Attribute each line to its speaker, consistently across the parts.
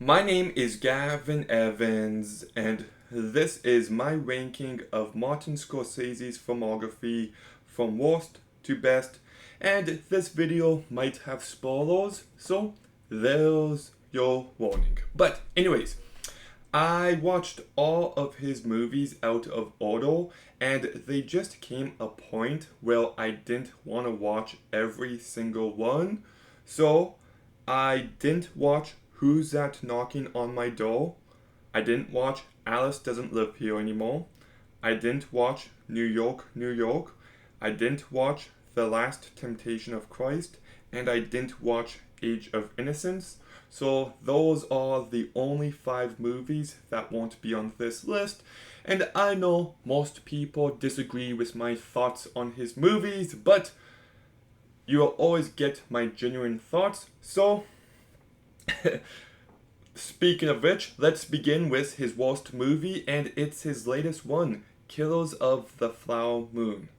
Speaker 1: My name is Gavin Evans, and this is my ranking of Martin Scorsese's filmography from worst to best. And this video might have spoilers, so there's your warning. But, anyways, I watched all of his movies out of order, and they just came a point where I didn't want to watch every single one. So I didn't watch Who's That Knocking on My Door. I didn't watch Alice Doesn't Live Here Anymore. I didn't watch New York, New York. I didn't watch The Last Temptation of Christ. And I didn't watch Age of Innocence. So those are the only 5 movies that won't be on this list. And I know most people disagree with my thoughts on his movies, but you will always get my genuine thoughts. So, speaking of which, let's begin with his worst movie, and it's his latest one, Killers of the Flower Moon.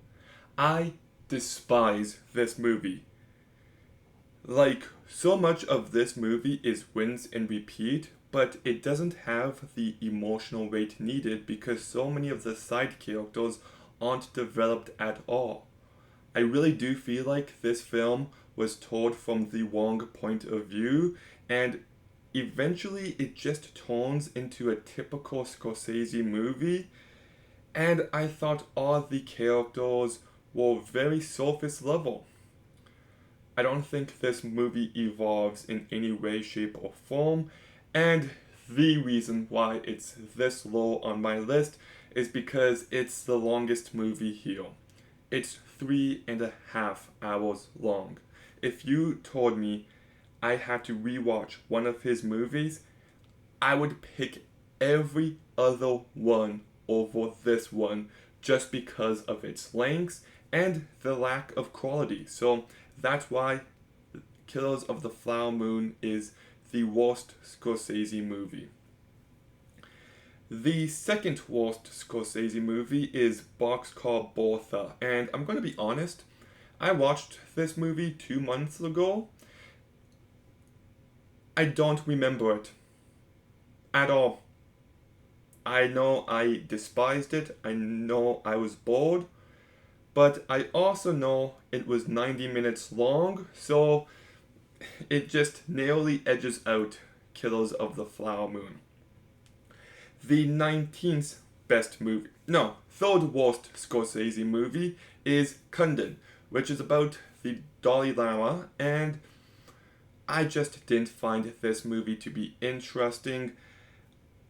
Speaker 1: I despise this movie. Like, so much of this movie is rinse and repeat, but it doesn't have the emotional weight needed because so many of the side characters aren't developed at all. I really do feel like this film was told from the wrong point of view, and eventually it just turns into a typical Scorsese movie, and I thought all the characters were very surface level. I don't think this movie evolves in any way, shape, or form, and the reason why it's this low on my list is because it's the longest movie here. It's 3.5 hours long. If you told me I had to rewatch one of his movies, I would pick every other one over this one just because of its length and the lack of quality. So that's why Killers of the Flower Moon is the worst Scorsese movie. The second worst Scorsese movie is Boxcar Bertha, and I'm going to be honest, I watched this movie 2 months ago. I don't remember it at all. I know I despised it, I know I was bored, but I also know it was 90 minutes long, so it just narrowly edges out Killers of the Flower Moon. The 19th best movie, no, third worst Scorsese movie is Kundun, which is about the Dalai Lama, and I just didn't find this movie to be interesting.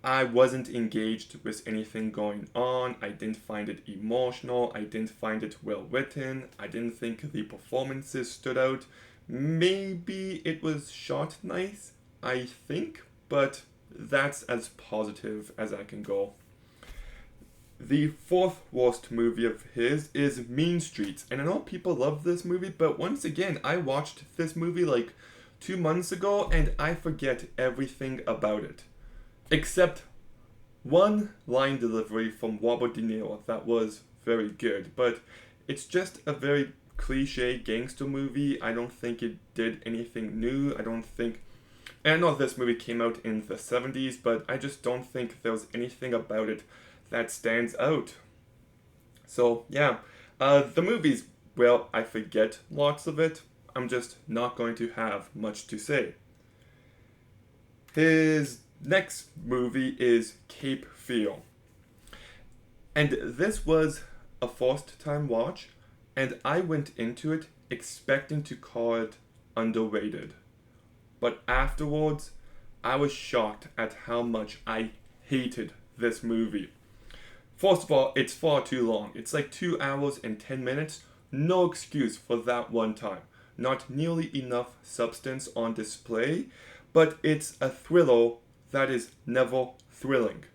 Speaker 1: I wasn't engaged with anything going on. I didn't find it emotional. I didn't find it well written. I didn't think the performances stood out. Maybe it was shot nice, I think, but that's as positive as I can go. The fourth worst movie of his is Mean Streets. And I know people love this movie, but once again, I watched this movie like 2 months ago and I forget everything about it. Except one line delivery from Robert De Niro that was very good. But it's just a very cliche gangster movie. I don't think it did anything new. I don't think. And I know this movie came out in the 70s, but I just don't think there was anything about it that stands out. So, yeah. The movies, well, I forget lots of it. I'm just not going to have much to say. His next movie is Cape Fear. And this was a first time watch, and I went into it expecting to call it underrated. But afterwards, I was shocked at how much I hated this movie. First of all, it's far too long. It's like 2 hours and 10 minutes. No excuse for that one time. Not nearly enough substance on display, but it's a thriller that is never thrilling.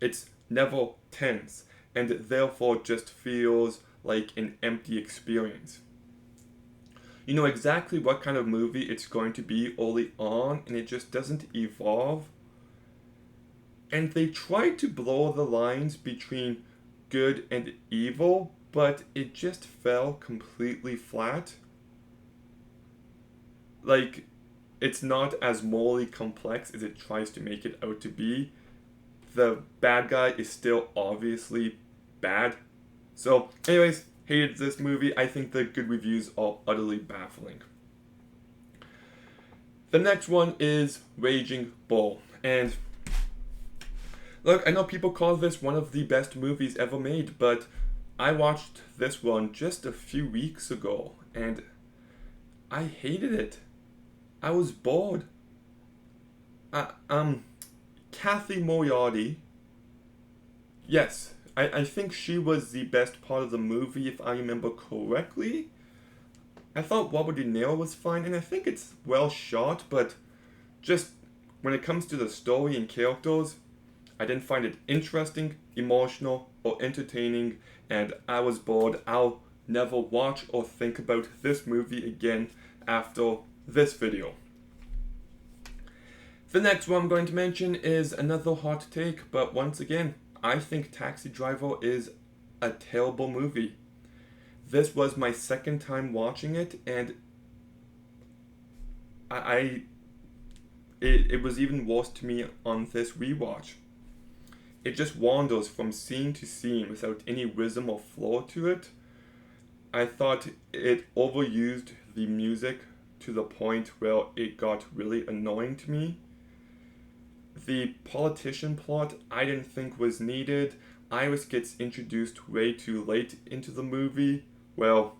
Speaker 1: It's never tense, and therefore just feels like an empty experience. You know exactly what kind of movie it's going to be early on, and it just doesn't evolve. And they try to blur the lines between good and evil, but it just fell completely flat. Like, it's not as morally complex as it tries to make it out to be. The bad guy is still obviously bad. So, anyways, hated this movie. I think the good reviews are utterly baffling. The next one is Raging Bull. And look, I know people call this one of the best movies ever made, but I watched this one just a few weeks ago and I hated it. I was bored. Kathy Moriarty. Yes, I think she was the best part of the movie if I remember correctly. I thought Robert De Niro was fine, and I think it's well shot, but just when it comes to the story and characters, I didn't find it interesting, emotional, or entertaining, and I was bored. I'll never watch or think about this movie again after this video. The next one I'm going to mention is another hot take, but once again, I think Taxi Driver is a terrible movie. This was my second time watching it, and it was even worse to me on this rewatch. It just wanders from scene to scene without any rhythm or flow to it. I thought it overused the music to the point where it got really annoying to me. The politician plot I didn't think was needed. Iris gets introduced way too late into the movie. Well,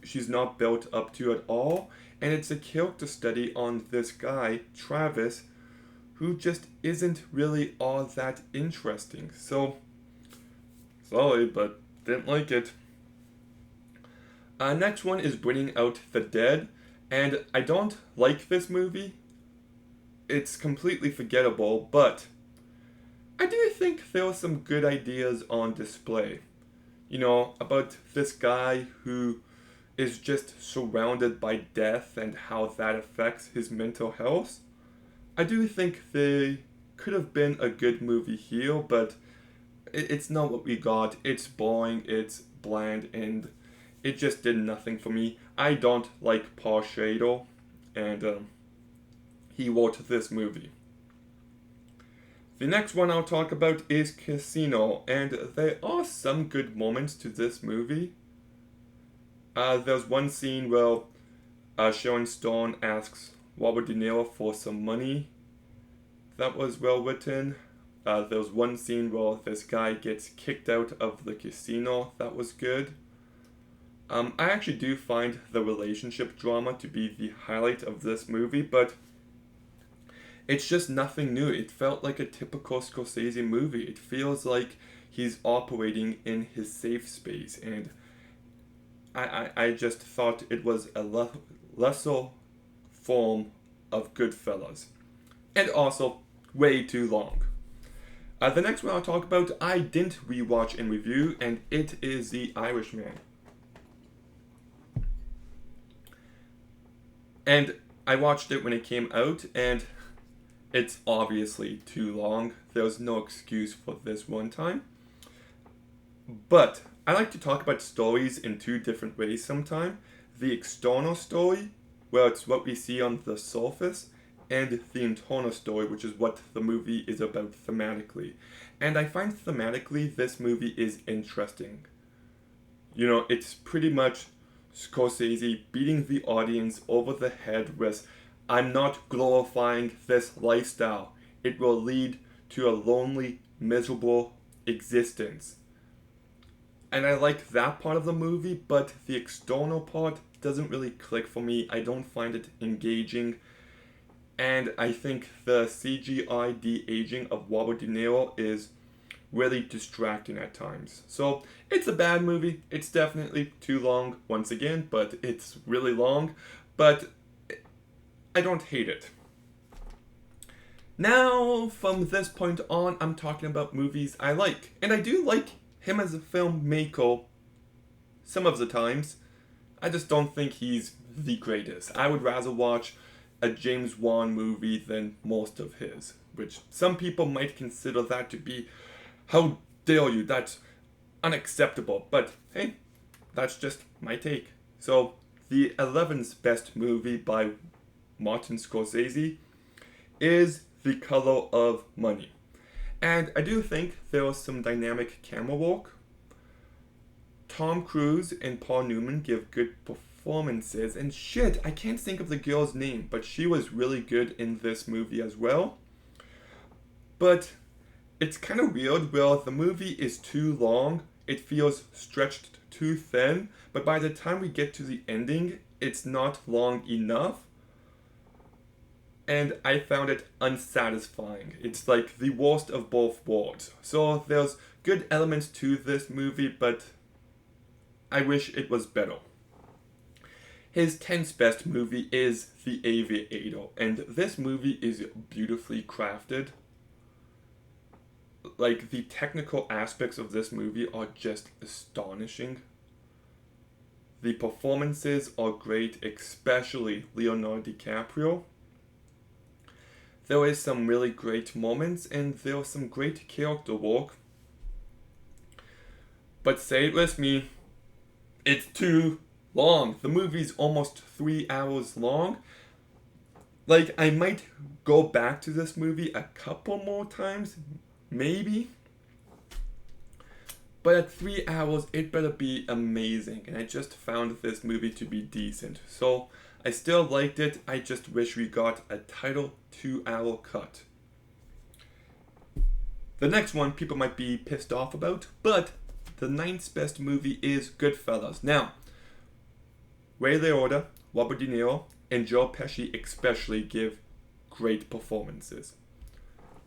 Speaker 1: she's not built up to at all, and it's a character study on this guy, Travis, who just isn't really all that interesting. So, sorry, but didn't like it. Next one is Bringing Out the Dead, and I don't like this movie. It's completely forgettable, but I do think there are some good ideas on display. You know, about this guy who is just surrounded by death and how that affects his mental health. I do think they could have been a good movie here, but it's not what we got. It's boring, it's bland, and it just did nothing for me. I don't like Paul Schrader, and he wrote this movie. The next one I'll talk about is Casino, and there are some good moments to this movie. There's one scene where Sharon Stone asks Robert De Niro for some money. That was well written. There's one scene where this guy gets kicked out of the casino. That was good. I actually do find the relationship drama to be the highlight of this movie, but it's just nothing new. It felt like a typical Scorsese movie. It feels like he's operating in his safe space, and I just thought it was a lesser form of Goodfellas. And also, way too long. The next one I'll talk about, I didn't rewatch and review, and it is The Irishman. And I watched it when it came out, and it's obviously too long. There's no excuse for this one time. But I like to talk about stories in two different ways sometimes. The external story, where it's what we see on the surface, and the internal story, which is what the movie is about thematically. And I find thematically this movie is interesting. You know, it's pretty much Scorsese beating the audience over the head with, I'm not glorifying this lifestyle. It will lead to a lonely, miserable existence. And I like that part of the movie, but the external part doesn't really click for me. I don't find it engaging. And I think the CGI de-aging of Robert De Niro is really distracting at times. So it's a bad movie. It's definitely too long once again, but it's really long. But I don't hate it. Now, from this point on, I'm talking about movies I like. And I do like him as a filmmaker some of the times. I just don't think he's the greatest. I would rather watch a James Wan movie than most of his, which some people might consider that to be, how dare you, that's unacceptable. But hey, that's just my take. So, the 11th best movie by Martin Scorsese is The Color of Money. And I do think there was some dynamic camera work. Tom Cruise and Paul Newman give good performances, and shit, I can't think of the girl's name, but she was really good in this movie as well. But it's kind of weird where the movie is too long, it feels stretched too thin, but by the time we get to the ending, it's not long enough. And I found it unsatisfying. It's like the worst of both worlds. So there's good elements to this movie, but I wish it was better. His 10th best movie is The Aviator, and this movie is beautifully crafted. Like, the technical aspects of this movie are just astonishing. The performances are great, especially Leonardo DiCaprio. There is some really great moments, and there was some great character work. But say it with me, it's too long. The movie's almost 3 hours long. Like, I might go back to this movie a couple more times, maybe. But at 3 hours, it better be amazing. And I just found this movie to be decent. So, I still liked it. I just wish we got a title 2-hour cut. The next one people might be pissed off about, but the 9th best movie is Goodfellas. Now, Ray Liotta, Robert De Niro, and Joe Pesci especially give great performances.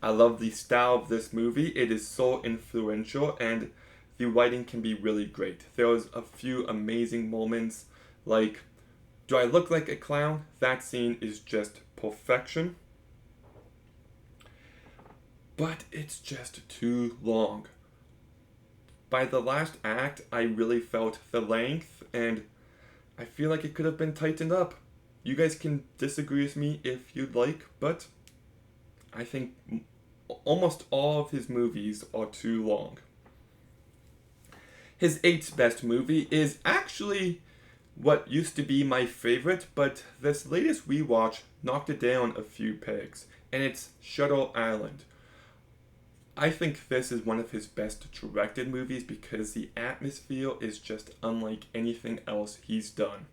Speaker 1: I love the style of this movie. It is so influential, and the writing can be really great. There's a few amazing moments, like, do I look like a clown? That scene is just perfection. But it's just too long. By the last act, I really felt the length, and I feel like it could have been tightened up. You guys can disagree with me if you'd like, but I think almost all of his movies are too long. His 8th best movie is actually what used to be my favorite, but this latest rewatch knocked it down a few pegs, and it's Shutter Island. I think this is one of his best directed movies because the atmosphere is just unlike anything else he's done.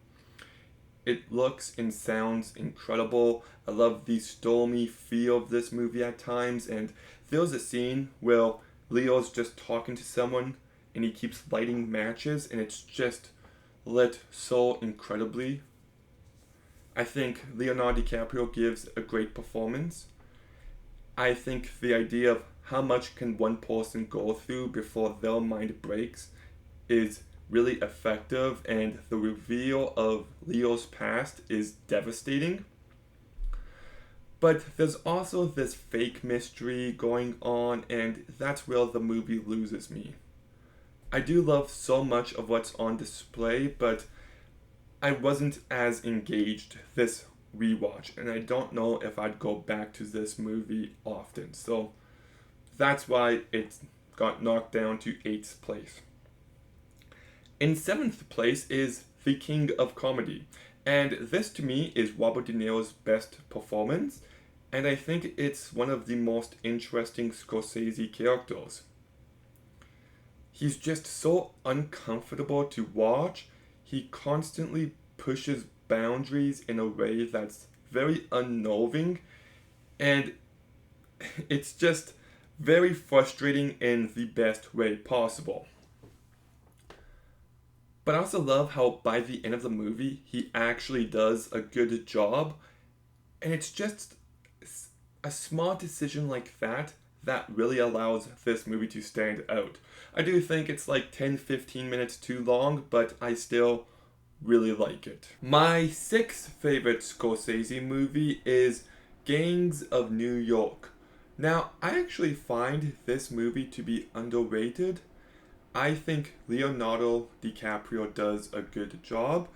Speaker 1: It looks and sounds incredible. I love the stormy feel of this movie at times, and there's a scene where Leo's just talking to someone and he keeps lighting matches, and it's just lit so incredibly. I think Leonardo DiCaprio gives a great performance. I think the idea of how much can one person go through before their mind breaks is really effective, and the reveal of Leo's past is devastating. But there's also this fake mystery going on, and that's where the movie loses me. I do love so much of what's on display, but I wasn't as engaged this rewatch, and I don't know if I'd go back to this movie often. So that's why it got knocked down to 8th place. In 7th place is The King of Comedy, and this to me is Robert De Niro's best performance, and I think it's one of the most interesting Scorsese characters. He's just so uncomfortable to watch. He constantly pushes boundaries in a way that's very unnerving, and it's just very frustrating in the best way possible. But I also love how by the end of the movie, he actually does a good job, and it's just a small decision like that that really allows this movie to stand out. I do think it's like 10-15 minutes too long, but I still really like it. My 6th favorite Scorsese movie is Gangs of New York. Now, I actually find this movie to be underrated. I think Leonardo DiCaprio does a good job.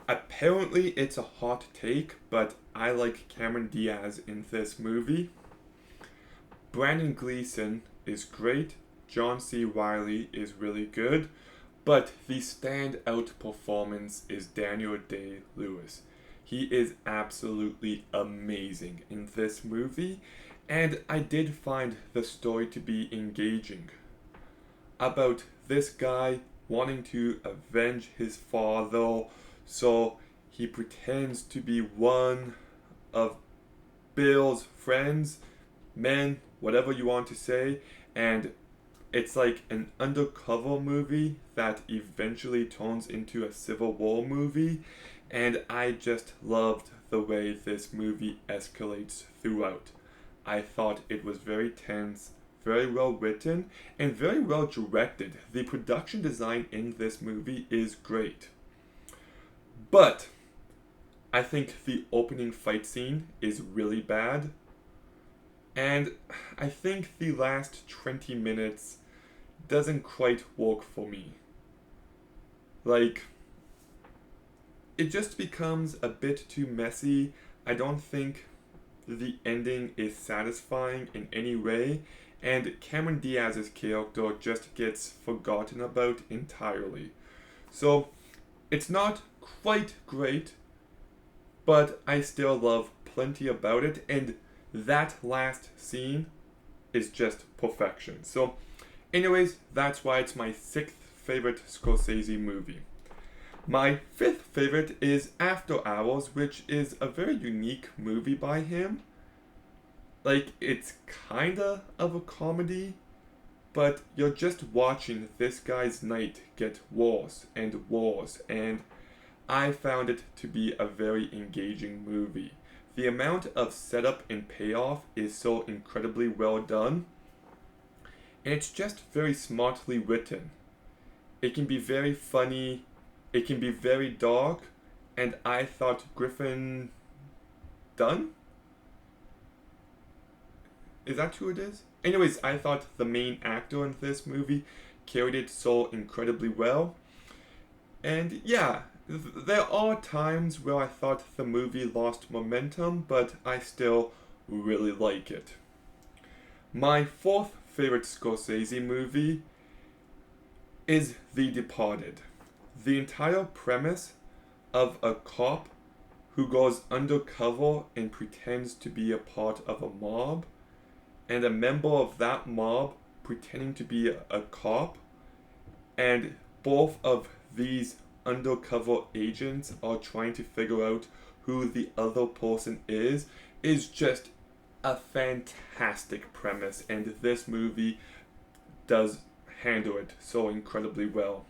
Speaker 1: Apparently, it's a hot take, but I like Cameron Diaz in this movie. Brandon Gleeson is great. John C. Reilly is really good. But the standout performance is Daniel Day-Lewis. He is absolutely amazing in this movie, and I did find the story to be engaging. About this guy wanting to avenge his father, so he pretends to be one of Bill's friends, men, whatever you want to say, and it's like an undercover movie that eventually turns into a Civil War movie, and I just loved the way this movie escalates throughout. I thought it was very tense, very well written, and very well directed. The production design in this movie is great. But I think the opening fight scene is really bad, and I think the last 20 minutes doesn't quite work for me. Like, it just becomes a bit too messy. I don't think the ending is satisfying in any way, and Cameron Diaz's character just gets forgotten about entirely. So, it's not quite great, but I still love plenty about it, and that last scene is just perfection. So, anyways, that's why it's my sixth favorite Scorsese movie. My fifth favorite is After Hours, which is a very unique movie by him. Like, it's kinda of a comedy, but you're just watching this guy's night get worse and worse, and I found it to be a very engaging movie. The amount of setup and payoff is so incredibly well done, and it's just very smartly written. It can be very funny, it can be very dark, and I thought Griffin Dunn? Is that who it is? Anyways, I thought the main actor in this movie carried it so incredibly well. And yeah, there are times where I thought the movie lost momentum, but I still really like it. My fourth favorite Scorsese movie is The Departed. The entire premise of a cop who goes undercover and pretends to be a part of a mob, and a member of that mob pretending to be a cop, and both of these undercover agents are trying to figure out who the other person is just a fantastic premise, and this movie does handle it so incredibly well.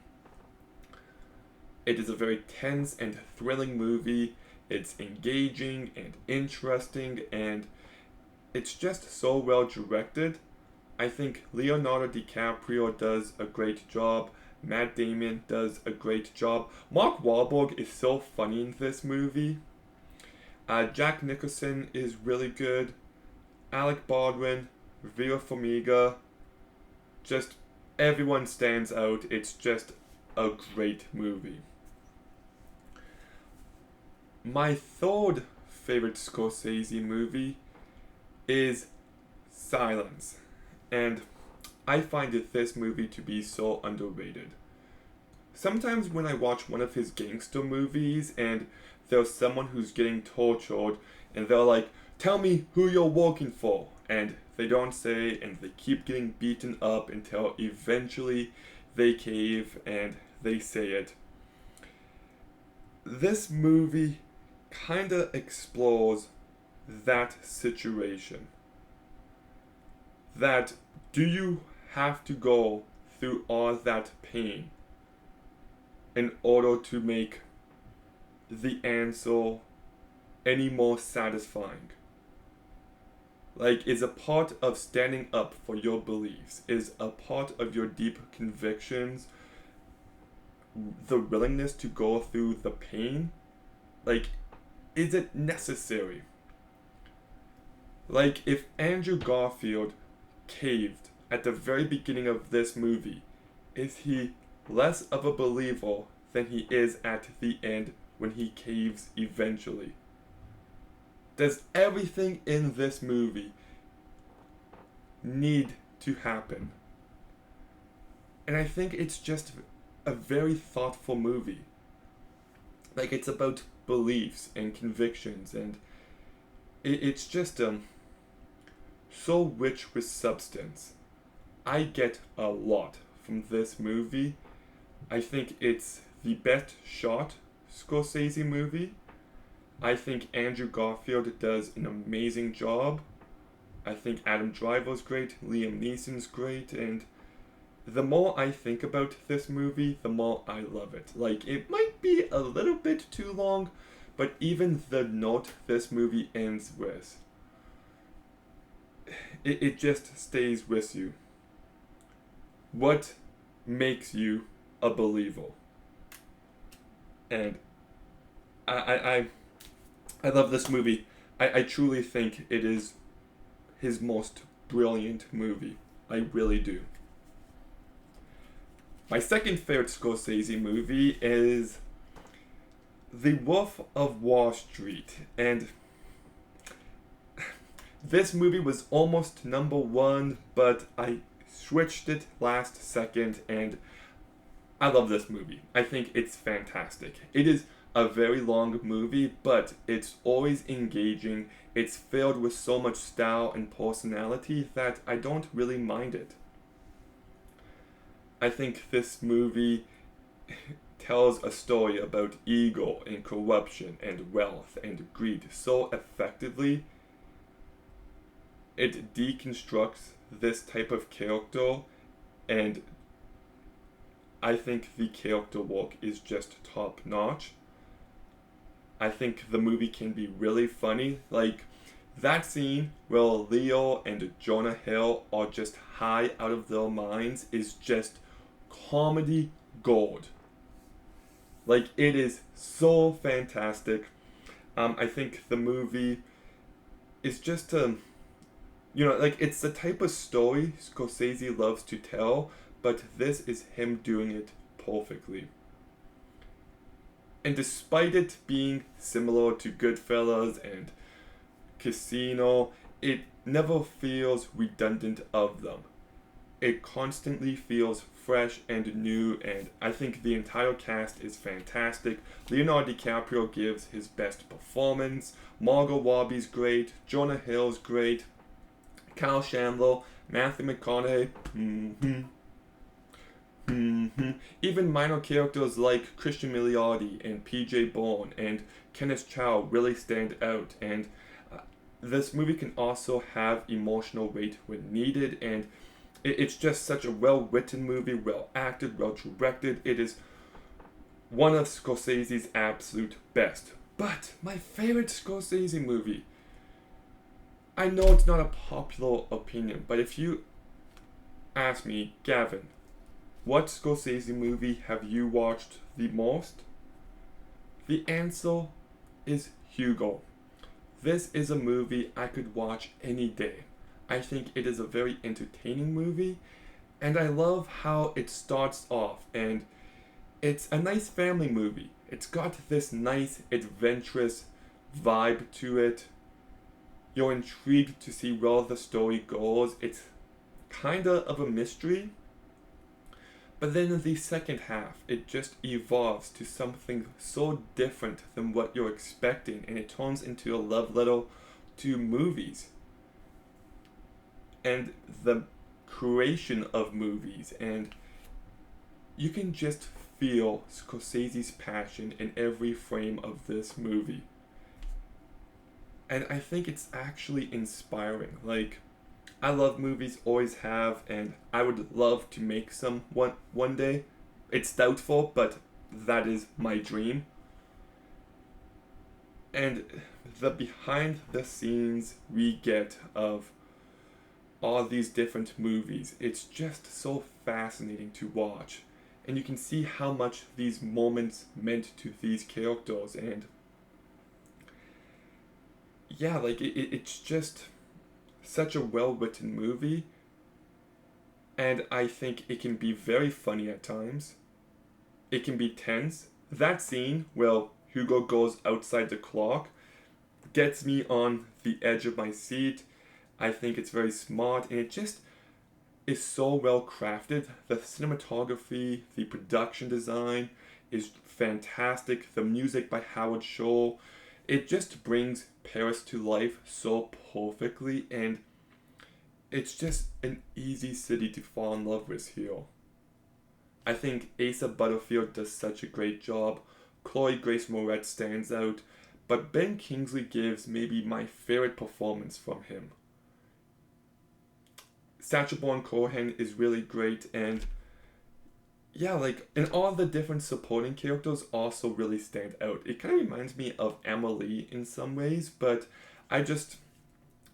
Speaker 1: It is a very tense and thrilling movie. It's engaging and interesting, and it's just so well directed. I think Leonardo DiCaprio does a great job. Matt Damon does a great job. Mark Wahlberg is so funny in this movie. Jack Nicholson is really good. Alec Baldwin, Vera Farmiga, just everyone stands out. It's just a great movie. My third favorite Scorsese movie is Silence, and I find this movie to be so underrated. Sometimes when I watch one of his gangster movies and there's someone who's getting tortured and they're like, tell me who you're working for, and they don't say, and they keep getting beaten up until eventually they cave and they say it. This movie kinda explores that situation. That do you have to go through all that pain in order to make the answer any more satisfying? Like, is a part of standing up for your beliefs, is a part of your deep convictions, the willingness to go through the pain? Like, is it necessary? Like, if Andrew Garfield caved at the very beginning of this movie, is he less of a believer than he is at the end when he caves eventually? Does everything in this movie need to happen? And I think it's just a very thoughtful movie. Like, it's about beliefs and convictions, and it's just so rich with substance. I get a lot from this movie. I think it's the best shot Scorsese movie. I think Andrew Garfield does an amazing job. I think Adam Driver's great, Liam Neeson's great, and the more I think about this movie, the more I love it. Like, it might be a little bit too long, but even the note this movie ends with, it just stays with you. What makes you a believer? And I love this movie. I truly think it is his most brilliant movie. I really do. My second favorite Scorsese movie is The Wolf of Wall Street. And this movie was almost number one, but I switched it last second, and I love this movie. I think it's fantastic. It is a very long movie, but it's always engaging. It's filled with so much style and personality that I don't really mind it. I think this movie tells a story about ego and corruption and wealth and greed so effectively. It deconstructs this type of character, and I think the character work is just top notch. I think the movie can be really funny. Like, that scene where Leo and Jonah Hill are just high out of their minds is just comedy gold. Like, it is so fantastic. I think the movie is just like, it's the type of story Scorsese loves to tell, but this is him doing it perfectly. And despite it being similar to Goodfellas and Casino, it never feels redundant of them. It constantly feels fresh and new, and I think the entire cast is fantastic. Leonardo DiCaprio gives his best performance, Margot Robbie's great, Jonah Hill's great, Kyle Chandler, Matthew McConaughey, even minor characters like Christian Milioti and PJ Bourne and Kenneth Chow really stand out, and this movie can also have emotional weight when needed, and it's just such a well-written movie, well-acted, well-directed. It is one of Scorsese's absolute best. But my favorite Scorsese movie, I know it's not a popular opinion, but if you ask me, Gavin, what Scorsese movie have you watched the most? The answer is Hugo. This is a movie I could watch any day. I think it is a very entertaining movie, and I love how it starts off, and it's a nice family movie. It's got this nice adventurous vibe to it. You're intrigued to see where the story goes. It's kinda of a mystery. But then in the second half, it just evolves to something so different than what you're expecting, and it turns into a love letter to movies and the creation of movies, and you can just feel Scorsese's passion in every frame of this movie. And I think it's actually inspiring. Like, I love movies, always have, and I would love to make some one day. It's doubtful, but that is my dream. And the behind the scenes we get of all these different movies, it's just so fascinating to watch. And you can see how much these moments meant to these characters, and yeah, like it's just such a well-written movie, and I think it can be very funny at times. It can be tense. That scene where Hugo goes outside the clock gets me on the edge of my seat. I think it's very smart, and it just is so well crafted. The cinematography, the production design, is fantastic. The music by Howard Shore, it just brings Paris to life so perfectly, and it's just an easy city to fall in love with here. I think Asa Butterfield does such a great job. Chloe Grace Moretz stands out, but Ben Kingsley gives maybe my favorite performance from him. Sacha Baron Cohen is really great, and yeah, like, and all the different supporting characters also really stand out. It kind of reminds me of Emily in some ways, but I just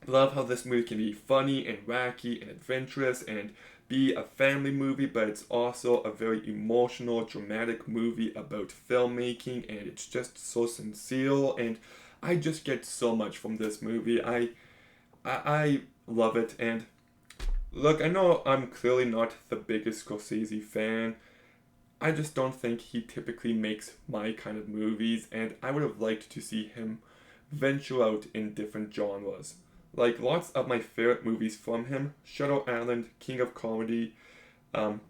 Speaker 1: love how this movie can be funny and wacky and adventurous and be a family movie, but it's also a very emotional, dramatic movie about filmmaking, and it's just so sincere, and I just get so much from this movie. I love it, and look, I know I'm clearly not the biggest Scorsese fan. I just don't think he typically makes my kind of movies, and I would have liked to see him venture out in different genres. Like lots of my favorite movies from him: Shutter Island, King of Comedy, um,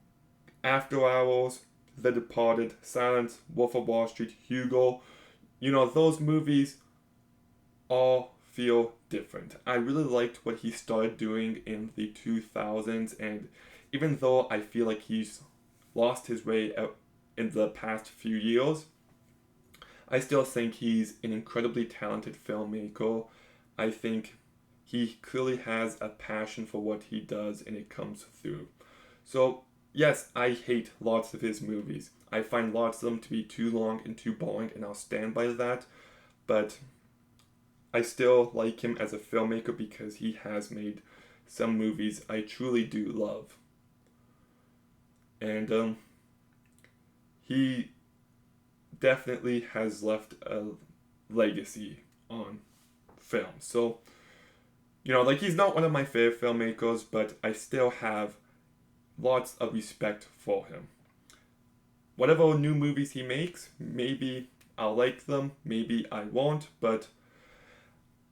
Speaker 1: After Hours, The Departed, Silence, Wolf of Wall Street, Hugo. You know, those movies all feel different. I really liked what he started doing in the 2000s, and even though I feel like he's lost his way out in the past few years, I still think he's an incredibly talented filmmaker. I think he clearly has a passion for what he does, and it comes through. So, yes, I hate lots of his movies. I find lots of them to be too long and too boring, and I'll stand by that. But I still like him as a filmmaker because he has made some movies I truly do love. And he definitely has left a legacy on film. So, you know, like, he's not one of my favorite filmmakers, but I still have lots of respect for him. Whatever new movies he makes, maybe I'll like them, maybe I won't, but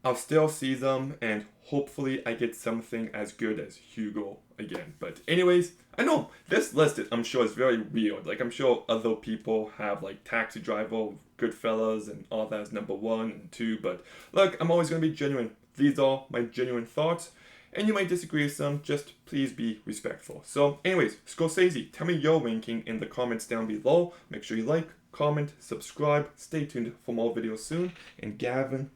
Speaker 1: I'll still see them, and hopefully I get something as good as Hugo again. But anyways, I know this list, I'm sure, is very weird. Like, I'm sure other people have, like, Taxi Driver, Goodfellas, and all that as number 1 and 2. But look, I'm always going to be genuine. These are my genuine thoughts, and you might disagree with some. Just please be respectful. So anyways, Scorsese, tell me your ranking in the comments down below. Make sure you like, comment, subscribe. Stay tuned for more videos soon. And Gavin,